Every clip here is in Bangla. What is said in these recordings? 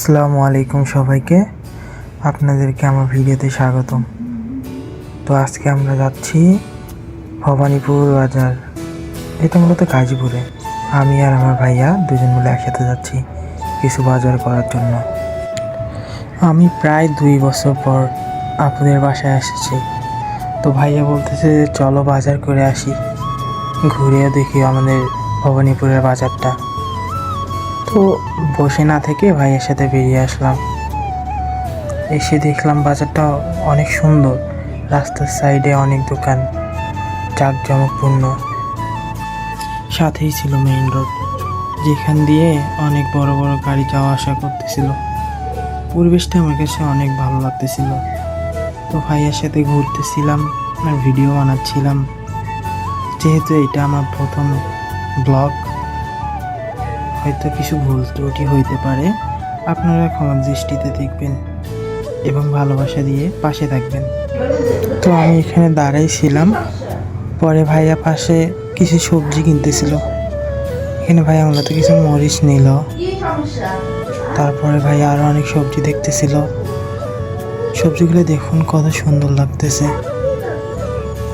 আসসালামু আলাইকুম সবাইকে, আপনাদেরকে আমার ভিডিওতে স্বাগতম। তো আজকে আমরা যাচ্ছি ভবানীপুর বাজার। এটা মূলত গাজীপুরে। আমি আর আমার ভাইয়া দুজন মিলে একসাথে যাচ্ছি কিছু বাজার করার জন্য। আমি প্রায় 2 বছর পর আপনাদের বাসায় এসেছি। তো ভাইয়া বলতেছে যে চলো বাজার করে আসি, ঘুরে দেখি আমাদের ভবানীপুরের বাজারটা। তো বসে না থেকে ভাইয়ের সাথে বেরিয়ে আসলাম। এসে দেখলাম বাজারটা অনেক সুন্দর, রাস্তার সাইডে অনেক দোকান, জাঁকজমকপূর্ণ। সাথেই ছিল মেইন রোড, যেখান দিয়ে অনেক বড় বড় গাড়ি যাওয়া আসা করতেছিল। পরিবেশটা আমার কাছে অনেক ভালো লাগতেছিল। তো ভাইয়ের সাথে ঘুরতেছিলাম আর ভিডিও বানাচ্ছিলাম। যেহেতু এটা আমার প্রথম ব্লগ, হয়তো কিছু ভুল ত্রুটি হইতে পারে, আপনারা ক্ষমার দৃষ্টিতে দেখবেন এবং ভালোবাসা দিয়ে পাশে থাকবেন। তো আমি এখানে দাঁড়াইছিলাম, পরে ভাইয়া পাশে কিছু সবজি কিনতেছিল। এখানে ভাইয়া মূলত কিছু মরিচ নিল, তারপরে ভাইয়া আরও অনেক সবজি দেখতেছিল। সবজিগুলো দেখুন কত সুন্দর লাগতেছে,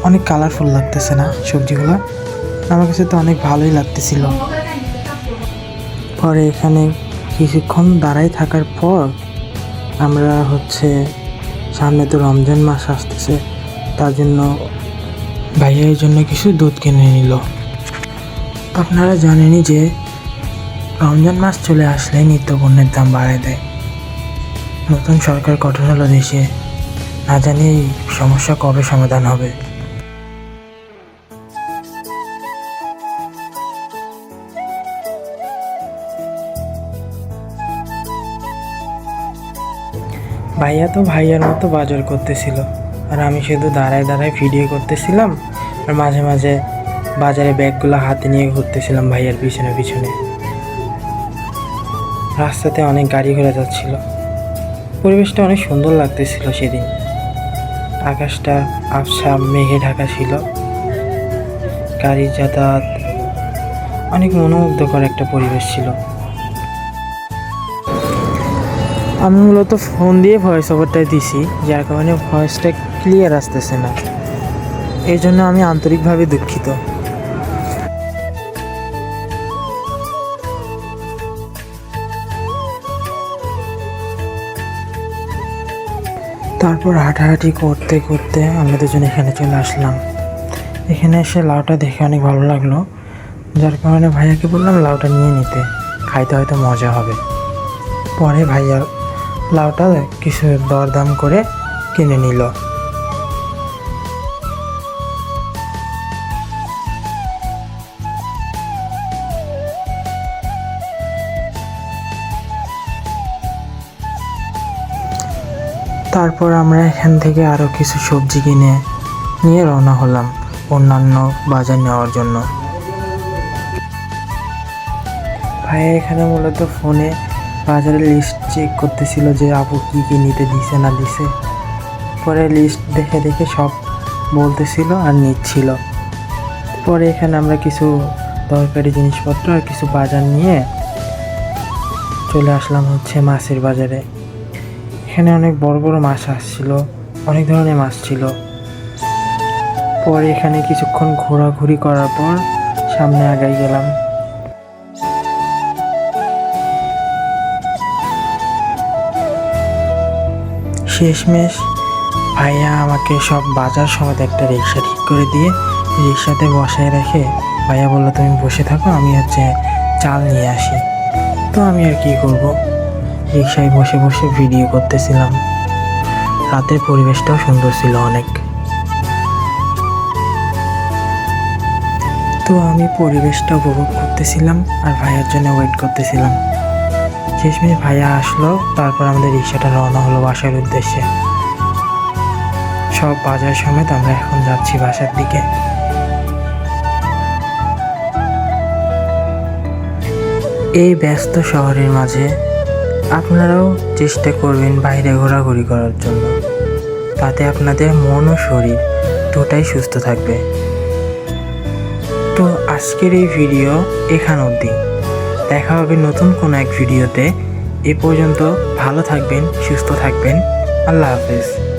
অনেক কালারফুল লাগতেছে না সবজিগুলো? আমার কাছে তো অনেক ভালোই লাগতেছিল। পরে এখানে কিছুক্ষণ দাঁড়াই থাকার পর আমরা সামনে তো রমজান মাস আসতেছে, তার জন্য ভাইয়ের জন্য কিছু দুধ কিনে নিল। আপনারা জানেনই যে রমজান মাস চলে আসলে নিত্যপণ্যের দাম বাড়ায় দেয়। নতুন সরকার গঠন হলো দেশে, না জানি এই সমস্যা কবে সমাধান হবে। ভাইয়া তো ভাইয়ার মতো বাজার করতেছিল, আর আমি শুধু দাঁড়ায় দাঁড়ায় ভিডিও করতেছিলাম, আর মাঝে মাঝে বাজারে ব্যাগগুলো হাতে নিয়ে ঘুরতেছিলাম ভাইয়ার পিছনে পিছনে। রাস্তাতে অনেক গাড়ি ঘোড়া যাচ্ছিল, পরিবেশটা অনেক সুন্দর লাগতেছিল সেদিন। আকাশটা আবছা মেঘে ঢাকা ছিল, গাড়ির যাতায়াত, অনেক মনোমুগ্ধকর একটা পরিবেশ ছিল। আমি মূলত ফোন দিয়ে ভয়েস ওভারটাই দিছি, যার কারণে ভয়েসটা ক্লিয়ার আসতেছে না, এই জন্য আমি আন্তরিকভাবে দুঃখিত। তারপর হাঁটাহাঁটি করতে করতে আমরা দুজন এখানে চলে আসলাম। এখানে এসে লাউটা দেখে অনেক ভালো লাগলো, যার কারণে ভাইয়াকে বললাম লাউটা নিয়ে নিতে, খাইতে হয়তো মজা হবে। পরে ভাইয়া লাউটা কিছু দরদাম করে কিনে নিল। তারপর আমরা এখান থেকে আরও কিছু সবজি কিনে নিয়ে রওনা হলাম অন্যান্য বাজার নেওয়ার জন্য। ভাইয়া এখানে মূলত ফোনে বাজারের লিস্ট চেক করতেছিল যে আপু কী কী নিতে দিছে না দিছে। পরে লিস্ট দেখে দেখে সব বলতেছিল আর নিচ্ছিল। পরে এখানে আমরা কিছু দরকারি জিনিসপত্র আর কিছু বাজার নিয়ে চলে আসলাম মাছের বাজারে। এখানে অনেক বড় বড় মাছ আসছিল, অনেক ধরনের মাছ ছিল। পরে এখানে কিছুক্ষণ ঘোরাঘুরি করার পর সামনে আগাই গেলাম। শেষমেশ ভাইয়া আমাকে সব বাজার সমেত একটা রিক্সা ঠিক করে দিয়ে রিক্সাতে বসায় রেখে ভাইয়া বললো তুমি বসে থাকো, আমি চাল নিয়ে আসি। তো আমি আর কি করব, রিক্সায় বসে বসে ভিডিও করতেছিলাম। রাতের পরিবেশটাও সুন্দর ছিল অনেক। তো আমি পরিবেশটা উপভোগ করতেছিলাম আর ভাইয়ার জন্য ওয়েট করতেছিলাম। শেষমেশ ভাইয়া আসলো, তারপর আমাদের রিক্সাটা রওনা হলো বাসার উদ্দেশ্যে। সব বাজার সমেত আমরা এখন যাচ্ছি বাসার দিকে। এই ব্যস্ত শহরের মাঝে আপনারাও চেষ্টা করবেন বাইরে ঘোরাঘুরি করার জন্য, তাতে আপনাদের মন ও শরীর দুটাই সুস্থ থাকবে। তো আজকের এই ভিডিও এখান অবধি, দেখা হবে নতুন কোনো এক ভিডিওতে। এ পর্যন্ত ভালো থাকবেন, সুস্থ থাকবেন। আল্লাহ হাফেজ।